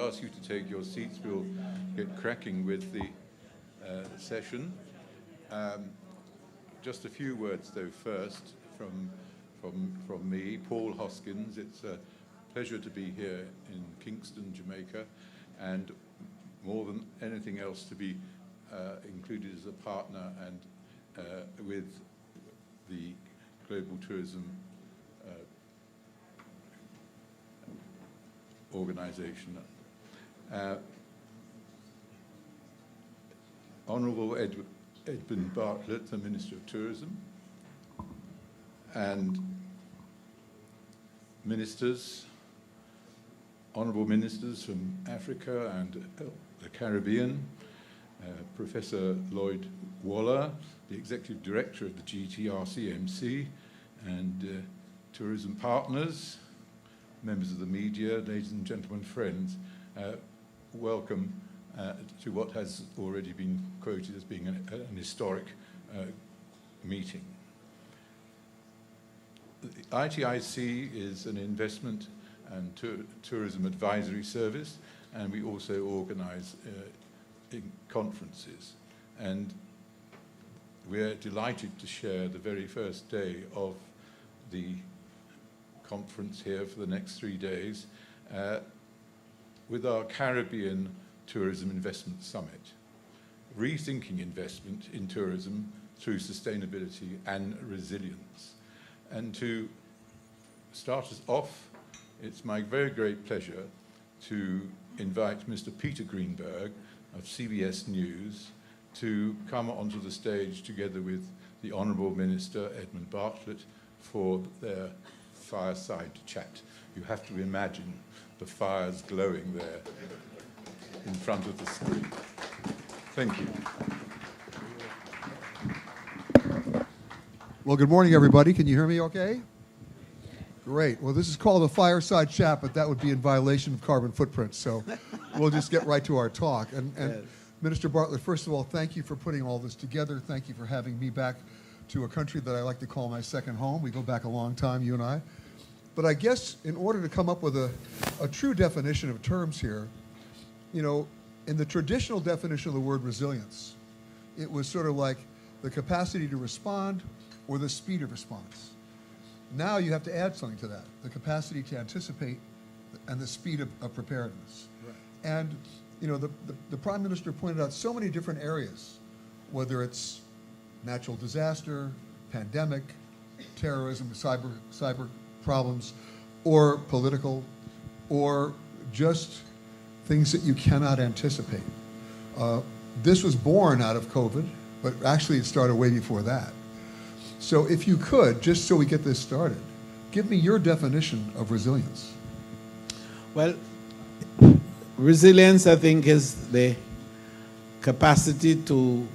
Ask you to take your seats. We'll get cracking with the session. Just a few words, though, first from me, Paul Hoskins. It's a pleasure to be here in Kingston, Jamaica, and more than anything else to be included as a partner and with the Global Tourism Organization. Honourable Edmund Bartlett, the Minister of Tourism, and ministers, honourable ministers from Africa and the Caribbean, Professor Lloyd Waller, the Executive Director of the GTRCMC, and tourism partners, members of the media, ladies and gentlemen, friends, welcome to what has already been quoted as being an historic meeting. The ITIC is an investment and tourism advisory service, and we also organize conferences. And we're delighted to share the very first day of the conference here for the next 3 days with our Caribbean Tourism Investment Summit, rethinking investment in tourism through sustainability and resilience. And to start us off, it's my very great pleasure to invite Mr. Peter Greenberg of CBS News to come onto the stage together with the Honourable Minister Edmund Bartlett for their fireside chat. You have to imagine the fires glowing there in front of the screen. Thank you. Well, good morning, everybody. Can you hear me okay? Great. Well, this is called a fireside chat, but that would be in violation of carbon footprints, so we'll just get right to our talk. And yes. Minister Bartlett, first of all, thank you for putting all this together. Thank you for having me back to a country that I like to call my second home. We go back a long time, you and I. But I guess in order to come up with a true definition of terms here, you know, in the traditional definition of the word resilience, it was sort of like the capacity to respond or the speed of response. Now you have to add something to that, the capacity to anticipate and the speed of preparedness. Right. And, you know, the Prime Minister pointed out so many different areas, whether it's natural disaster, pandemic, terrorism, cyber problems, or political, or just things that you cannot anticipate. This was born out of COVID, but actually it started way before that. So if you could, just so we get this started, give me your definition of resilience. Well, resilience, I think, is the capacity to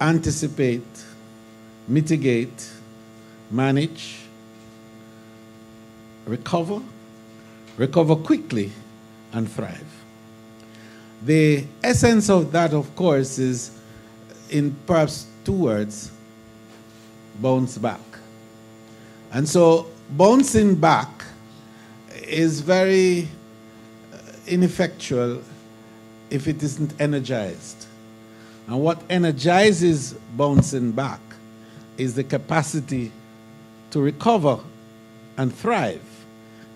anticipate, mitigate, manage, recover quickly, and thrive. The essence of that, of course, is in perhaps 2 words: bounce back. And so bouncing back is very ineffectual if it isn't energized. And what energizes bouncing back is the capacity to recover and thrive.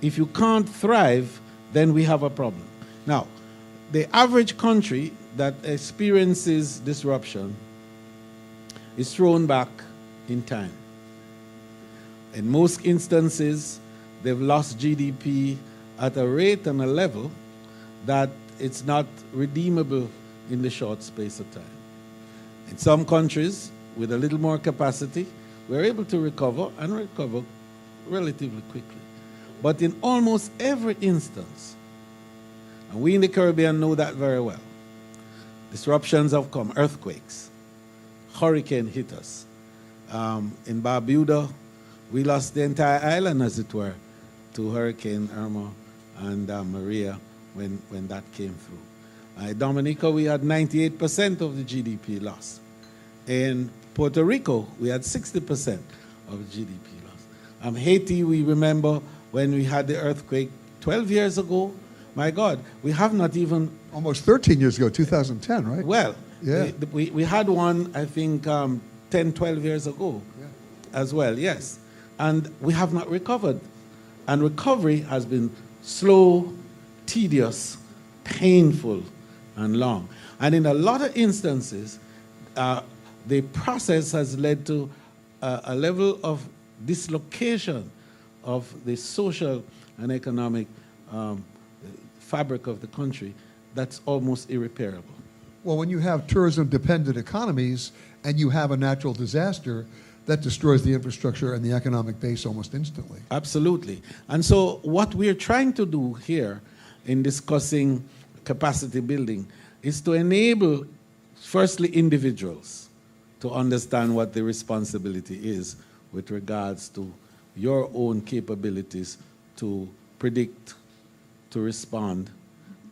If you can't thrive, then we have a problem. Now, the average country that experiences disruption is thrown back in time. In most instances, they've lost GDP at a rate and a level that it's not redeemable in the short space of time. In some countries, with a little more capacity, we're able to recover and recover relatively quickly. But in almost every instance, and we in the Caribbean know that very well, disruptions have come, earthquakes, hurricane hit us. In Barbuda, we lost the entire island, as it were, to Hurricane Irma and Maria when that came through. In Dominica, we had 98% of the GDP loss. In Puerto Rico, we had 60% of the GDP loss. Haiti, we remember when we had the earthquake 12 years ago, My God, we have not even... Almost 13 years ago, 2010, right? Well, Yeah. we had one, I think, 10, 12 years ago as well, yes. And we have not recovered. And recovery has been slow, tedious, painful, and long. And in a lot of instances, the process has led to a level of dislocation of the social and economic fabric of the country that's almost irreparable. Well, when you have tourism-dependent economies and you have a natural disaster, that destroys the infrastructure and the economic base almost instantly. Absolutely. And so what we're trying to do here in discussing capacity building is to enable, firstly, individuals to understand what the responsibility is with regards to your own capabilities to predict, to respond,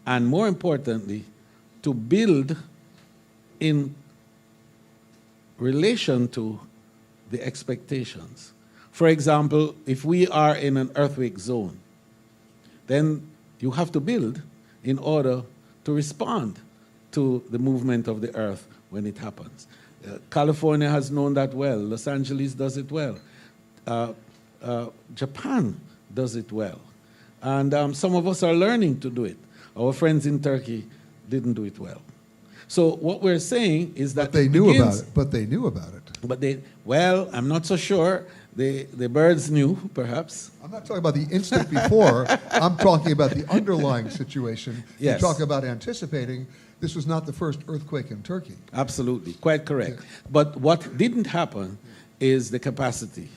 and more importantly, to build in relation to the expectations. For example, if we are in an earthquake zone, then you have to build in order to respond to the movement of the earth when it happens. California has known that well. Los Angeles does it well. Japan does it well. And some of us are learning to do it. Our friends in Turkey didn't do it well. So what we're saying is that But they knew about it. But they knew about it. But well, I'm not so sure. The birds knew, perhaps. I'm not talking about the instant before. I'm talking about the underlying situation. Yes. You talk about anticipating. This was not the first earthquake in Turkey. Absolutely, quite correct. Yeah. But what didn't happen is the capacity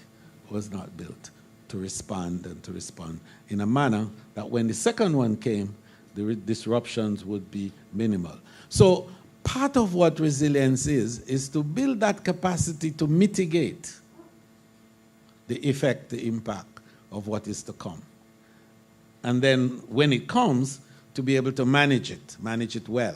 was not built to respond and to respond in a manner that when the second one came, the disruptions would be minimal. So part of what resilience is to build that capacity to mitigate the effect, the impact of what is to come. And then when it comes, to be able to manage it well,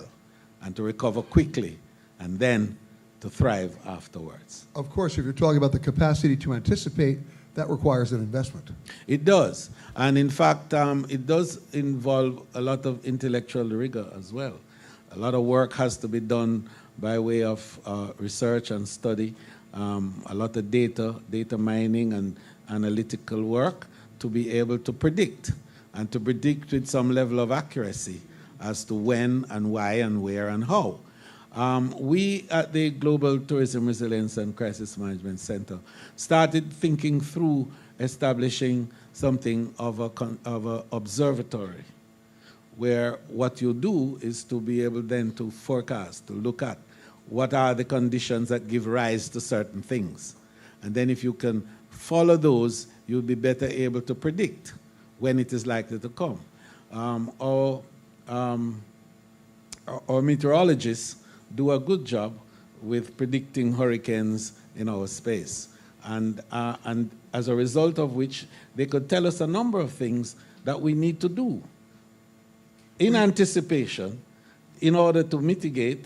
and to recover quickly, and then to thrive afterwards. Of course, if you're talking about the capacity to anticipate, that requires an investment. It does. And in fact, it does involve a lot of intellectual rigor as well. A lot of work has to be done by way of research and study, a lot of data mining and analytical work to be able to predict, and to predict with some level of accuracy as to when and why and where and how. We at the Global Tourism Resilience and Crisis Management Center started thinking through establishing something of a observatory, where what you do is to be able then to forecast, to look at what are the conditions that give rise to certain things. And then if you can follow those, you'll be better able to predict when it is likely to come. Our meteorologists do a good job with predicting hurricanes in our space. And as a result of which, they could tell us a number of things that we need to do in anticipation in order to mitigate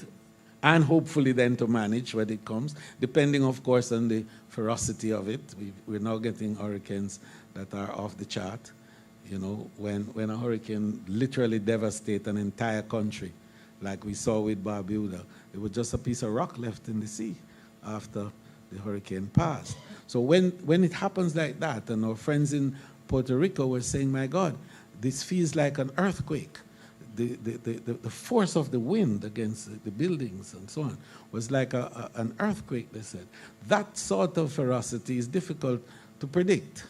and hopefully then to manage when it comes, depending, of course, on the ferocity of it. We're now getting hurricanes that are off the chart. You know, when a hurricane literally devastates an entire country, like we saw with Barbuda, it was just a piece of rock left in the sea after the hurricane passed. So when it happens like that, and our friends in Puerto Rico were saying, my God, this feels like an earthquake. The force of the wind against the buildings and so on was like an earthquake, they said. That sort of ferocity is difficult to predict.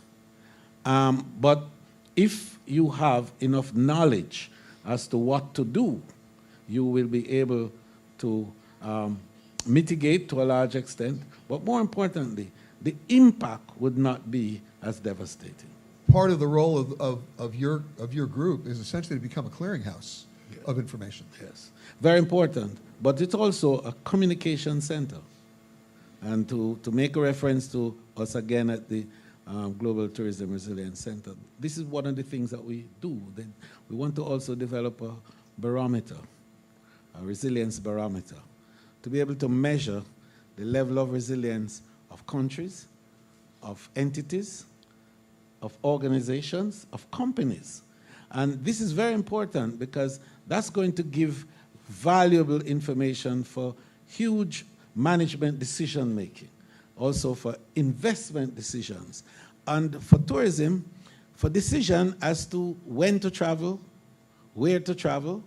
But if you have enough knowledge as to what to do, you will be able to mitigate to a large extent, but more importantly, the impact would not be as devastating. Part of the role of your group is essentially to become a clearinghouse of information. Yes, very important. But it's also a communication center. And to make a reference to us again at the Global Tourism Resilience Center, this is one of the things that we do. We want to also develop a barometer, a resilience barometer, to be able to measure the level of resilience of countries, of entities, of organizations, of companies. And this is very important because that's going to give valuable information for huge management decision making, also for investment decisions, and for tourism, for decision as to when to travel, where to travel,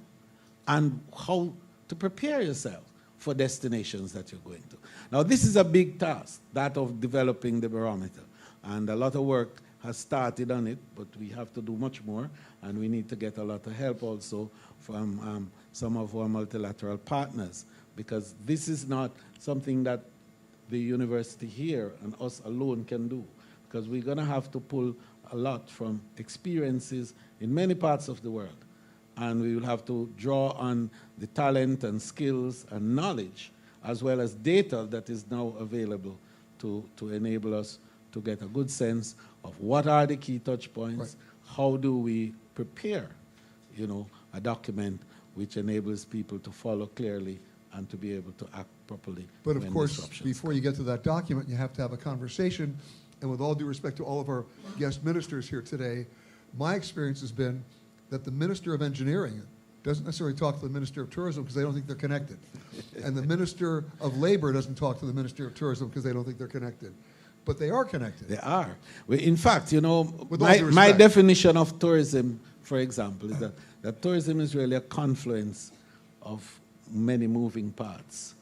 and how to prepare yourself for destinations that you're going to. Now, this is a big task, that of developing the barometer. And a lot of work has started on it, but we have to do much more, and we need to get a lot of help also from some of our multilateral partners, because this is not something that the university here and us alone can do, because we're going to have to pull a lot from experiences in many parts of the world. And we will have to draw on the talent and skills and knowledge, as well as data that is now available to enable us to get a good sense of what are the key touch points, right. How do we prepare, a document which enables people to follow clearly and to be able to act properly. But of course, before you get to that document, you have to have a conversation. And with all due respect to all of our guest ministers here today, my experience has been that the Minister of Engineering doesn't necessarily talk to the Minister of Tourism because they don't think they're connected. And the Minister of Labor doesn't talk to the Minister of Tourism because they don't think they're connected. But they are connected. They are. In fact, my definition of tourism, for example, is that tourism is really a confluence of many moving parts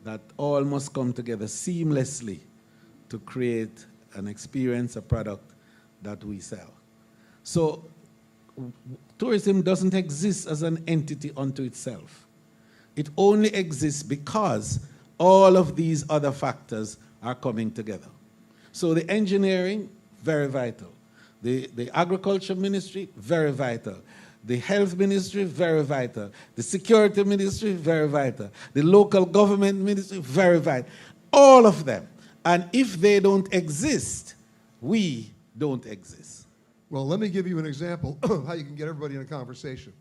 that all must come together seamlessly to create an experience, a product that we sell. So tourism doesn't exist as an entity unto itself. It only exists because all of these other factors are coming together. So the engineering, very vital. The agriculture ministry, very vital. The health ministry, very vital. The security ministry, very vital. The local government ministry, very vital. All of them. And if they don't exist, we don't exist. Well, let me give you an example of how you can get everybody in a conversation.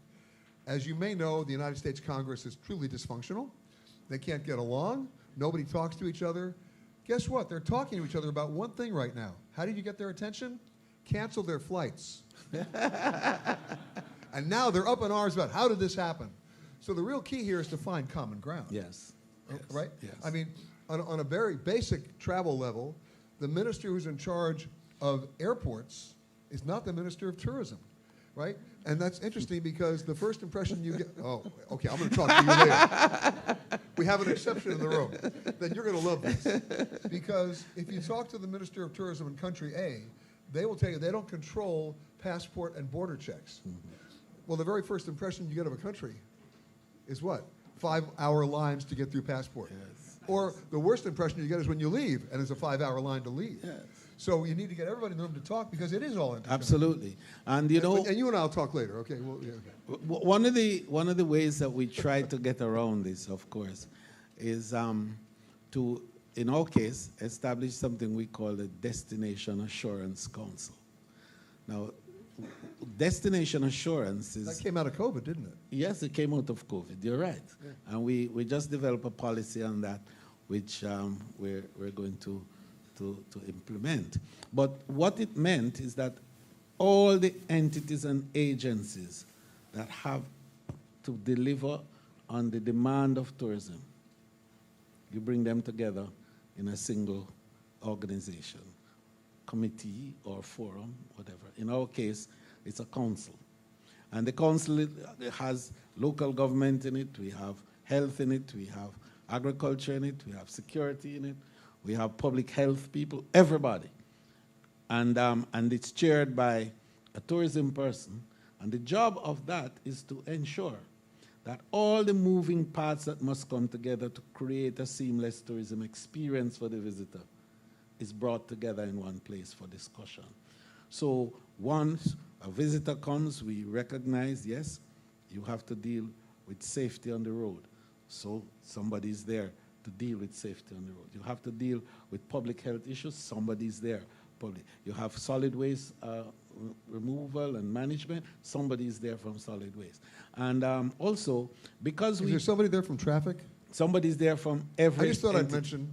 As you may know, the United States Congress is truly dysfunctional. They can't get along. Nobody talks to each other. Guess what? They're talking to each other about one thing right now. How did you get their attention? Cancel their flights. And now they're up in arms about how did this happen? So the real key here is to find common ground. Yes. Right? Yes. I mean, on a very basic travel level, the minister who's in charge of airports is not the Minister of Tourism, right? And that's interesting because the first impression you get, oh, okay, I'm going to talk to you later. We have an exception in the room. Then you're going to love this. Because if you talk to the Minister of Tourism in country A, they will tell you they don't control passport and border checks. Mm-hmm. Well, the very first impression you get of a country is what? 5-hour lines to get through passport. Yes. Or the worst impression you get is when you leave, and it's a 5-hour line to leave. Yes. So you need to get everybody in the room to talk because it is all interconnected. Absolutely, and you know. And you and I'll talk later, okay? Well, yeah, okay. One of the ways that we try to get around this, of course, is to, in our case, establish something we call the Destination Assurance Council. Now, destination assurance is... That came out of COVID, didn't it? Yes, it came out of COVID. You're right. Yeah. And we just developed a policy on that, which we're going to implement. But what it meant is that all the entities and agencies that have to deliver on the demand of tourism, you bring them together in a single organization, committee or forum, whatever. In our case, it's a council. And the council has local government in it, we have health in it, we have agriculture in it, we have security in it, we have public health people, everybody. And it's chaired by a tourism person. And the job of that is to ensure that all the moving parts that must come together to create a seamless tourism experience for the visitor is brought together in one place for discussion. So once a visitor comes, we recognize, yes, you have to deal with safety on the road. So somebody's there to deal with safety on the road. You have to deal with public health issues, somebody's there. You have solid waste removal and management, somebody's there from solid waste. And also, because Is there somebody there from traffic? Somebody's there from every... I just thought I'd mention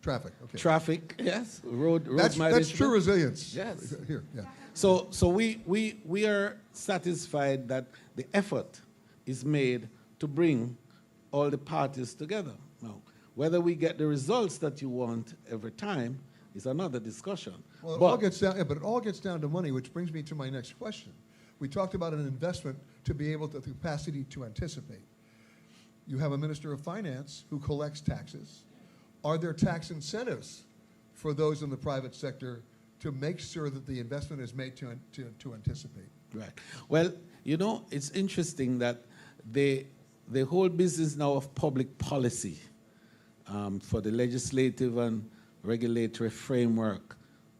traffic. Okay. Traffic, yes. Road that's management. That's true resilience. Yes. Here, yeah. So we are satisfied that the effort is made to bring all the parties together. Now, whether we get the results that you want every time is another discussion. Well, it all gets down, yeah, but it all gets down to money, which brings me to my next question. We talked about an investment to be able to, the capacity to anticipate. You have a Minister of Finance who collects taxes. Are there tax incentives for those in the private sector to make sure that the investment is made to anticipate? Right. Well, you know, it's interesting that the whole business now of public policy for the legislative and regulatory framework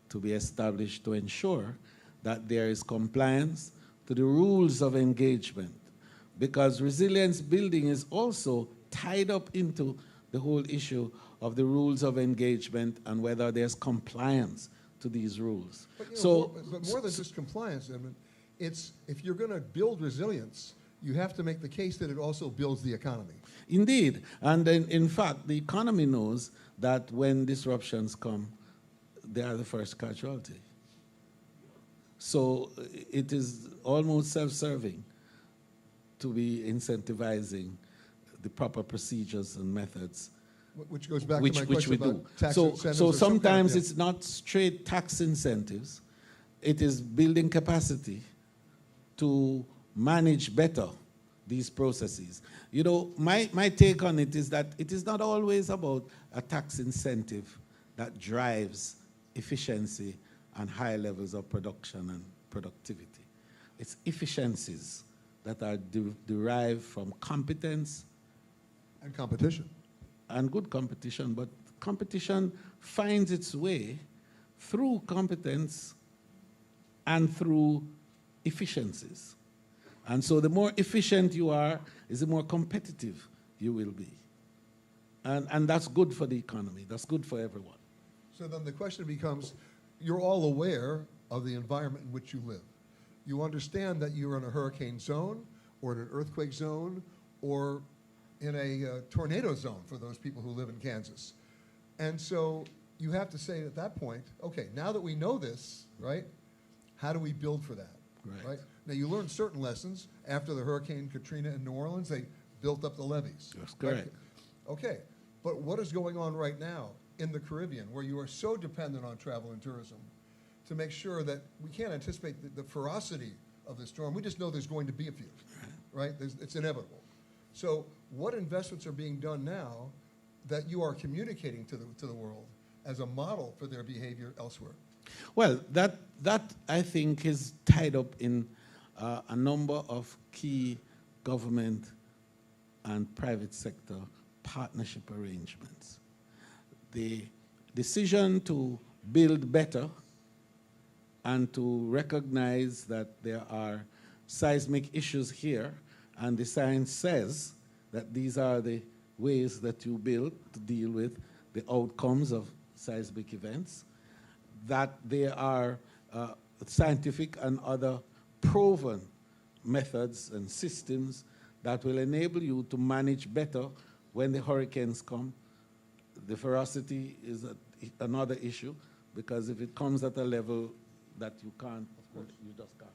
to be established to ensure that there is compliance to the rules of engagement, because resilience building is also tied up into the whole issue of the rules of engagement and whether there's compliance to these rules. But, you know, but more than just compliance, Edmund, it's if you're going to build resilience, you have to make the case that it also builds the economy. Indeed. And in fact, the economy knows that when disruptions come, they are the first casualty. So it is almost self-serving to be incentivizing the proper procedures and methods. Which goes back which, to my which question we about do. tax So incentives. so or some sometimes kind of, it's not straight tax incentives. It is building capacity to manage better these processes. You know, my take on it is that it is not always about a tax incentive that drives efficiency and high levels of production and productivity. It's efficiencies that are derived from competence and competition. and good competition, but competition finds its way through competence and through efficiencies. And so the more efficient you are, is the more competitive you will be. And that's good for the economy. That's good for everyone. So then the question becomes, you're all aware of the environment in which you live. You understand that you're in a hurricane zone or in an earthquake zone or in a tornado zone for those people who live in Kansas. And so you have to say at that point, okay, now that we know this, right, how do we build for that? Right. Now, you learned certain lessons. After the Hurricane Katrina in New Orleans, they built up the levees. That's correct. Okay, but what is going on right now in the Caribbean, where you are so dependent on travel and tourism, to make sure that we can't anticipate the ferocity of the storm? We just know there's going to be a few, right? It's inevitable. So what investments are being done now that you are communicating to the world as a model for their behavior elsewhere? Well, that I think is tied up in a number of key government and private sector partnership arrangements. The decision to build better and to recognize that there are seismic issues here, and the science says that these are the ways that you build to deal with the outcomes of seismic events, that there are scientific and other proven methods and systems that will enable you to manage better when the hurricanes come. The ferocity is another issue, because if it comes at a level that you can't, you just can't.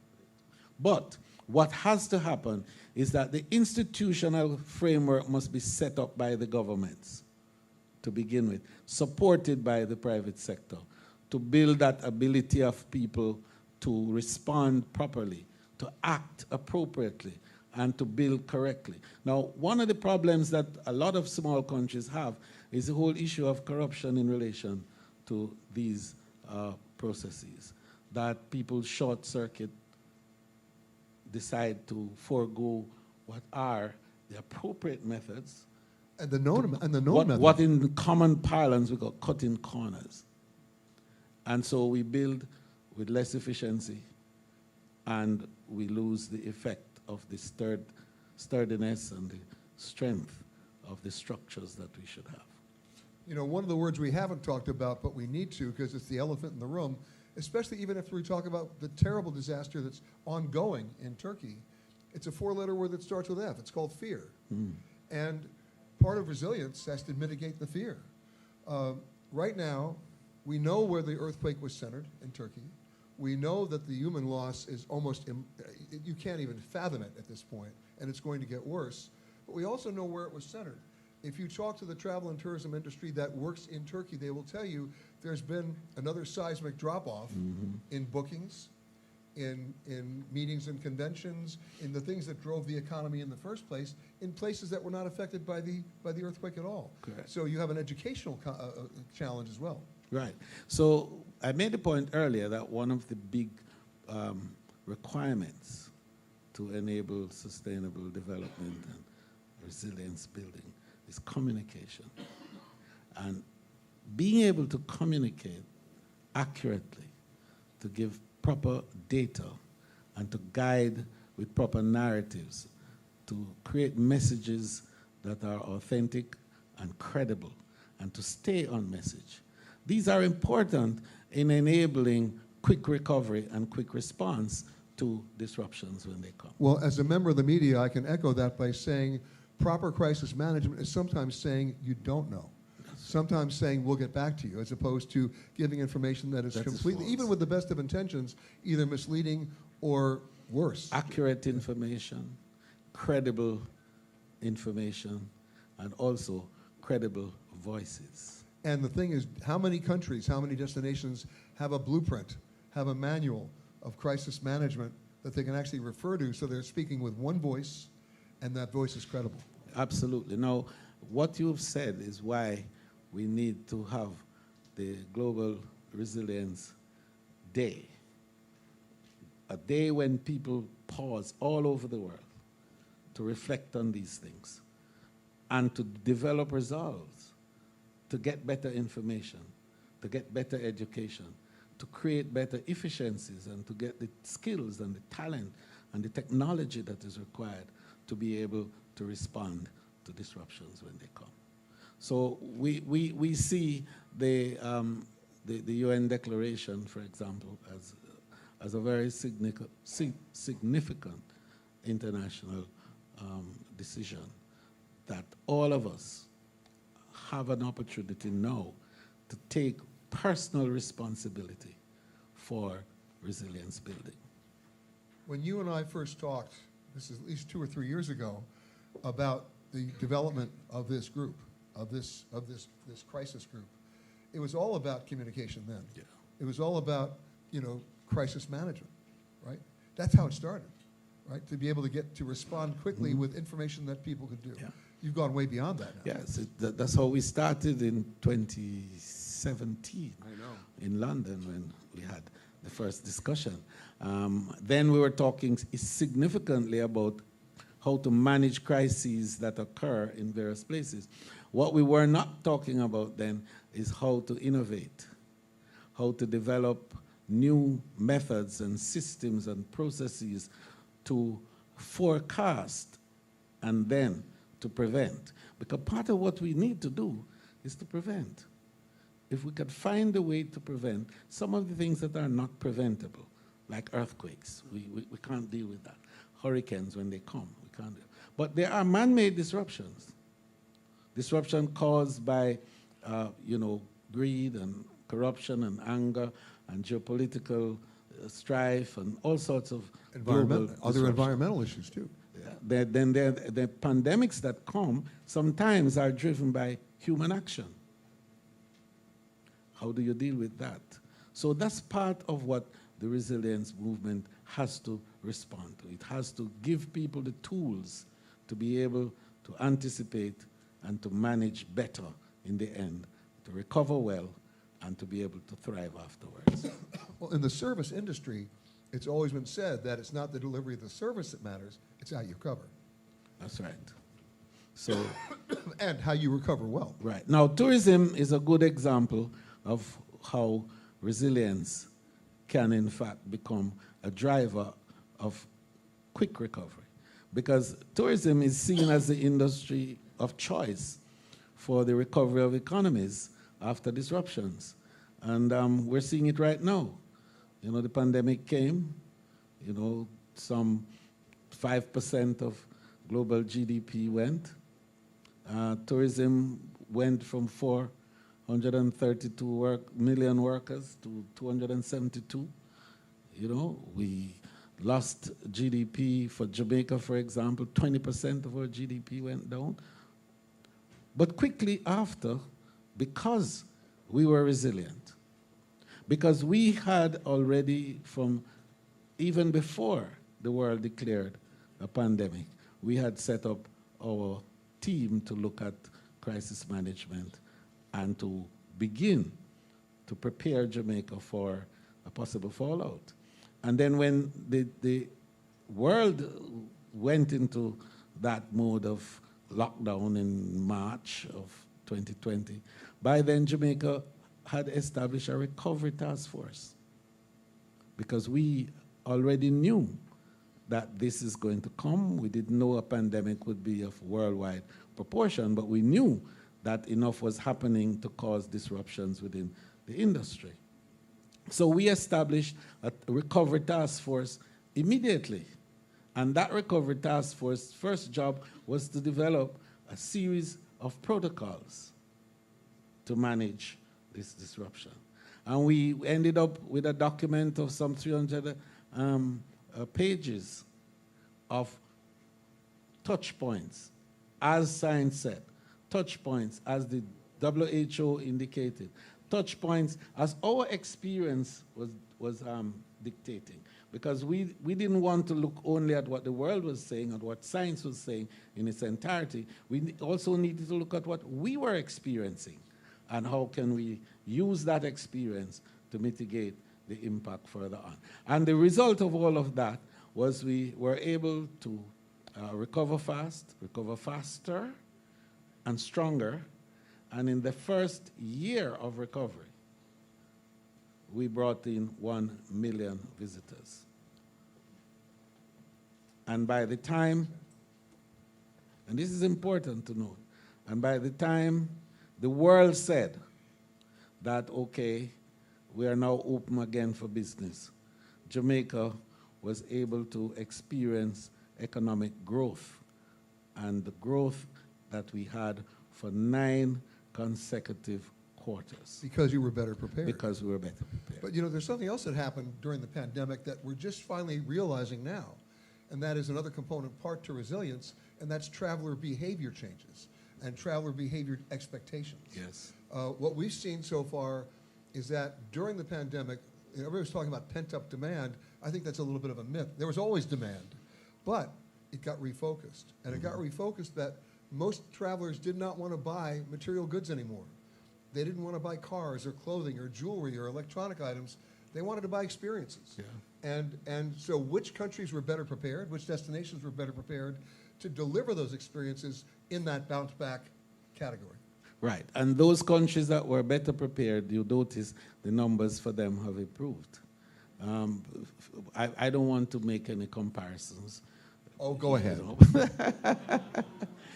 But what has to happen is that the institutional framework must be set up by the governments to begin with, supported by the private sector, to build that ability of people to respond properly, to act appropriately, and to build correctly. Now, one of the problems that a lot of small countries have is the whole issue of corruption in relation to these processes, that people short circuit, decide to forego what are the appropriate methods. And the known methods. What in common parlance we call cutting corners. And so we build with less efficiency, and we lose the effect of the sturdiness and the strength of the structures that we should have. You know, one of the words we haven't talked about, but we need to, because it's the elephant in the room, especially even after we talk about the terrible disaster that's ongoing in Turkey, it's a four-letter word that starts with F. It's called fear. And part of resilience has to mitigate the fear. Right now, we know where the earthquake was centered in Turkey. We know that the human loss is almost, you can't even fathom it at this point, and it's going to get worse. But we also know where it was centered. If you talk to the travel and tourism industry that works in Turkey, they will tell you there's been another seismic drop-off in bookings, in meetings and conventions, in the things that drove the economy in the first place, in places that were not affected by the earthquake at all. Correct. So you have an educational challenge as well. Right. So I made the point earlier that one of the big requirements to enable sustainable development and resilience building is communication. And being able to communicate accurately, to give proper data, and to guide with proper narratives, to create messages that are authentic and credible, and to stay on message. These are important in enabling quick recovery and quick response to disruptions when they come. Well, as a member of the media, I can echo that by saying proper crisis management is sometimes saying you don't know. Sometimes saying we'll get back to you, as opposed to giving information that is completely, even with the best of intentions, either misleading or worse. Accurate information, credible information, and also credible voices. And the thing is, how many countries, how many destinations have a blueprint, have a manual of crisis management that they can actually refer to, so they're speaking with one voice, and that voice is credible? Absolutely. Now, what you've said is why we need to have the Global Resilience Day, a day when people pause all over the world to reflect on these things and to develop resolves, to get better information, to get better education, to create better efficiencies, and to get the skills and the talent and the technology that is required to be able to respond to disruptions when they come. So we see the UN Declaration, for example, as a very significant international decision that all of us have an opportunity now to take personal responsibility for resilience building. When you and I first talked, this is at least 2 or 3 years ago, about the development of this group, of this crisis group, it was all about communication then. Yeah. It was all about, crisis management, right? That's how it started, right? To be able to get to respond quickly with information that people could do. Yeah. You've gone way beyond that now. Yes, that's how we started in 2017. I know. In London when we had the first discussion. Then we were talking significantly about how to manage crises that occur in various places. What we were not talking about then is how to innovate, how to develop new methods and systems and processes to forecast and then to prevent. Because part of what we need to do is to prevent. If we could find a way to prevent some of the things that are not preventable, like earthquakes, we can't deal with that. Hurricanes, when they come, we can't deal. But there are man-made disruptions. Disruption caused by, greed and corruption and anger and geopolitical strife and all sorts of other environmental issues too. Then the pandemics that come sometimes are driven by human action. How do you deal with that? So that's part of what the resilience movement has to respond to. It has to give people the tools to be able to anticipate and to manage better in the end, to recover well, and to be able to thrive afterwards. Well, in the service industry, it's always been said that it's not the delivery of the service that matters, it's how you recover. That's right. So, and how you recover well. Right. Now, tourism is a good example of how resilience can, in fact, become a driver of quick recovery. Because tourism is seen as the industry of choice for the recovery of economies after disruptions. And we're seeing it right now. The pandemic came, some 5% of global GDP went. Tourism went from 432 million workers to 272. You know, we lost GDP for Jamaica, for example, 20% of our GDP went down. But quickly after, because we were resilient, because we had already from even before the world declared a pandemic, we had set up our team to look at crisis management and to begin to prepare Jamaica for a possible fallout. And then when the world went into that mode of lockdown in March of 2020, by then Jamaica had established a recovery task force because we already knew that this is going to come. We didn't know a pandemic would be of worldwide proportion, but we knew that enough was happening to cause disruptions within the industry. So we established a recovery task force immediately. And that recovery task force first job was to develop a series of protocols to manage this disruption. And we ended up with a document of some 300 pages of touch points, as science said, touch points as the WHO indicated, touch points as our experience was dictating. Because we didn't want to look only at what the world was saying, at what science was saying in its entirety. We also needed to look at what we were experiencing and how can we use that experience to mitigate the impact further on. And the result of all of that was we were able to recover fast, recover faster, and stronger. And in the first year of recovery, we brought in 1 million visitors. And by the time, and this is important to note, and by the time the world said that, okay, we are now open again for business, Jamaica was able to experience economic growth, and the growth that we had for 9 consecutive quarters. Because you were better prepared. Because we were better prepared. But you know, there's something else that happened during the pandemic that we're just finally realizing now, and that is another component part to resilience, and that's traveler behavior changes and traveler behavior expectations. Yes. What we've seen so far is that during the pandemic, everybody was talking about pent-up demand. I think that's a little bit of a myth. There was always demand, but it got refocused. And it got refocused that most travelers did not want to buy material goods anymore. They didn't want to buy cars or clothing or jewelry or electronic items. They wanted to buy experiences. Yeah. And so which countries were better prepared, which destinations were better prepared to deliver those experiences in that bounce back category? Right, and those countries that were better prepared, you notice the numbers for them have improved. I don't want to make any comparisons. Oh, go ahead.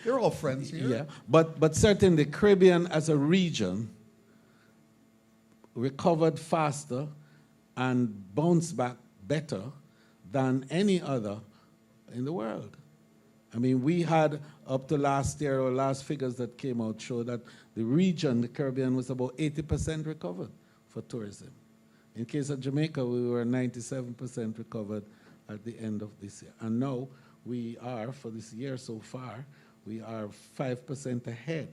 They're all friends here. Yeah, but certainly the Caribbean as a region recovered faster and bounced back better than any other in the world. I mean, we had up to last year, or last figures that came out show that the region, the Caribbean, was about 80% recovered for tourism. In case of Jamaica, we were 97% recovered at the end of this year. And now we are, for this year so far, we are 5% ahead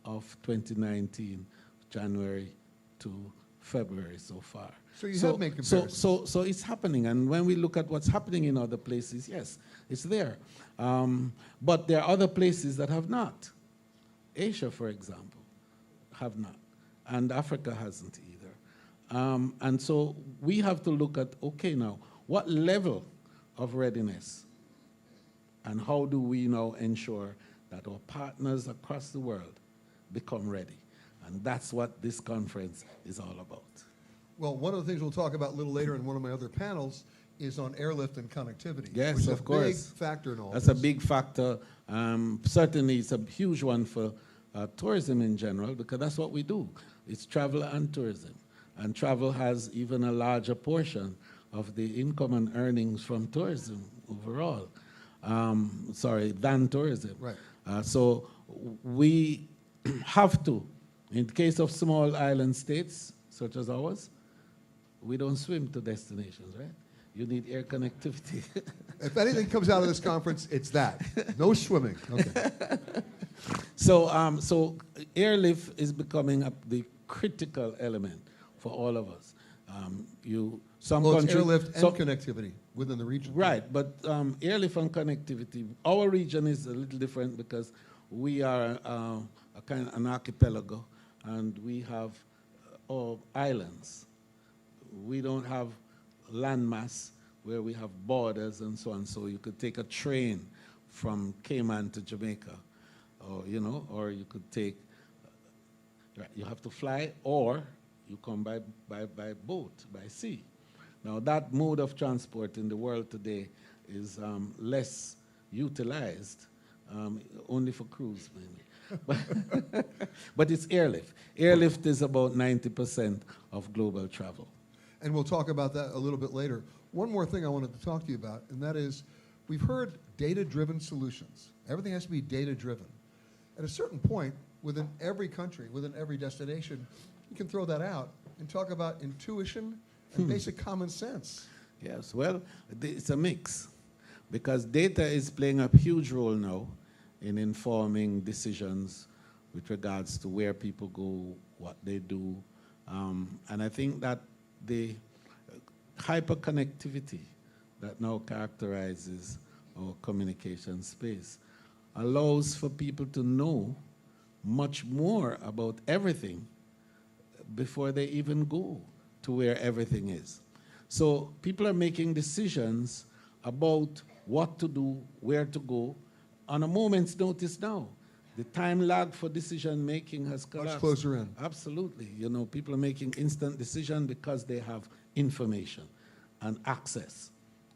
of 2019, January to February so far. So you have made comparisons. So it's happening. And when we look at what's happening in other places, yes, it's there. But there are other places that have not. Asia, for example, have not. And Africa hasn't either. And so we have to look at, okay, now, what level of readiness and how do we now ensure that our partners across the world become ready? And that's what this conference is all about. Well, one of the things we'll talk about a little later in one of my other panels is on airlift and connectivity. Yes, which is of course. a big factor in all That's this. a big factor. Certainly, it's a huge one for tourism in general, because that's what we do. It's travel and tourism. And travel has even a larger portion of the income and earnings from tourism overall. Than tourism. Right. So we have to, in the case of small island states such as ours, we don't swim to destinations, right? You need air connectivity. If anything comes out of this conference, it's that. No swimming. Okay. So airlift is becoming the critical element for all of us. Well, it's airlift and connectivity within the region. Right, but airlift and connectivity, our region is a little different because we are a kind of an archipelago, and we have islands. We don't have landmass where we have borders and so on. So you could take a train from Cayman to Jamaica, or you could take. You have to fly, or you come by boat, by sea. Now that mode of transport in the world today is less utilized, only for cruise mainly. But it's airlift. Airlift is about 90% of global travel. And we'll talk about that a little bit later. One more thing I wanted to talk to you about, and that is we've heard data-driven solutions. Everything has to be data-driven. At a certain point, within every country, within every destination, you can throw that out and talk about intuition and basic common sense. Yes, well, it's a mix, because data is playing a huge role now in informing decisions with regards to where people go, what they do, and I think that the hyperconnectivity that now characterizes our communication space allows for people to know much more about everything before they even go to where everything is. So people are making decisions about what to do, where to go, on a moment's notice now. The time lag for decision making has collapsed. Much closer in. Absolutely. People are making instant decisions because they have information and access.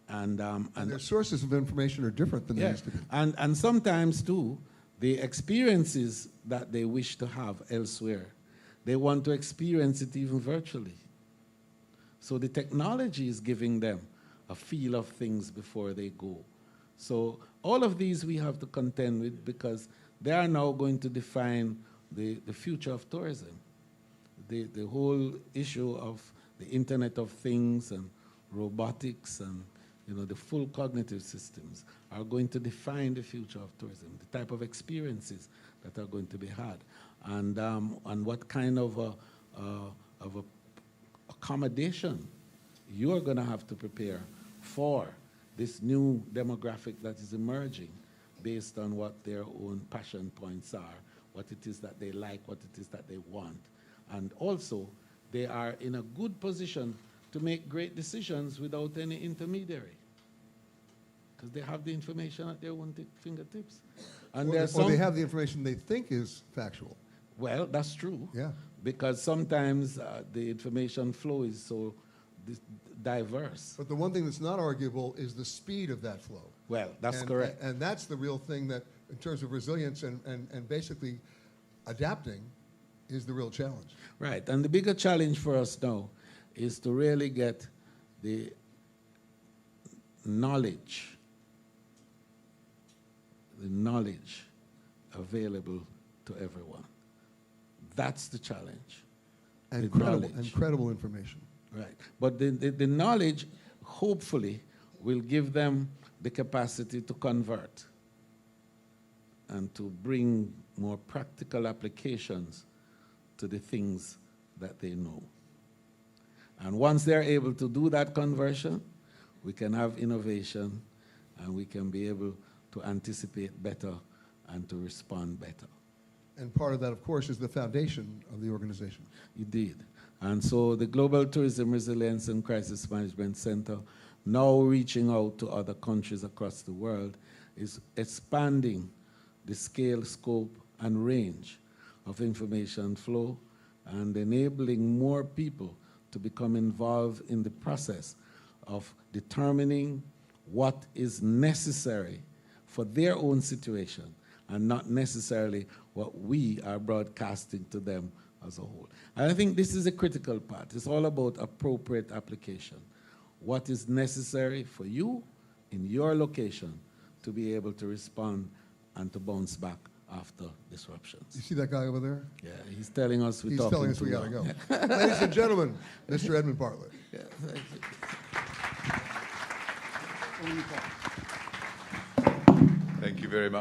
And their sources of information are different than they used to be. And sometimes, too, the experiences that they wish to have elsewhere, they want to experience it even virtually. So the technology is giving them a feel of things before they go. So all of these we have to contend with, because they are now going to define the future of tourism. The whole issue of the Internet of Things and robotics and the full cognitive systems are going to define the future of tourism, the type of experiences that are going to be had, and what kind of accommodation you are going to have to prepare for this new demographic that is emerging based on what their own passion points are, what it is that they like, what it is that they want. And also, they are in a good position to make great decisions without any intermediary, because they have the information at their own fingertips. And or they have the information they think is factual. Well, that's true. Yeah. Because sometimes the information flow is so diverse. But the one thing that's not arguable is the speed of that flow. Well, that's correct. And that's the real thing that, in terms of resilience and basically adapting, is the real challenge. Right. And the bigger challenge for us now is to really get the knowledge available to everyone. That's the challenge. And credible information. Right. But the knowledge, hopefully, will give them the capacity to convert and to bring more practical applications to the things that they know. And once they're able to do that conversion, we can have innovation, and we can be able to anticipate better and to respond better. And part of that, of course, is the foundation of the organization. Indeed. And so the Global Tourism Resilience and Crisis Management Center, now reaching out to other countries across the world, is expanding the scale, scope, and range of information flow and enabling more people to become involved in the process of determining what is necessary for their own situation and not necessarily what we are broadcasting to them as a whole. And I think this is a critical part. It's all about appropriate application. What is necessary for you in your location to be able to respond and to bounce back after You disruptions. see that guy over there? Yeah, he's telling us we're He's talking telling us too we gotta long. go. Ladies and gentlemen, Mr. Edmund Bartlett. Yeah, thank you. Thank you very much.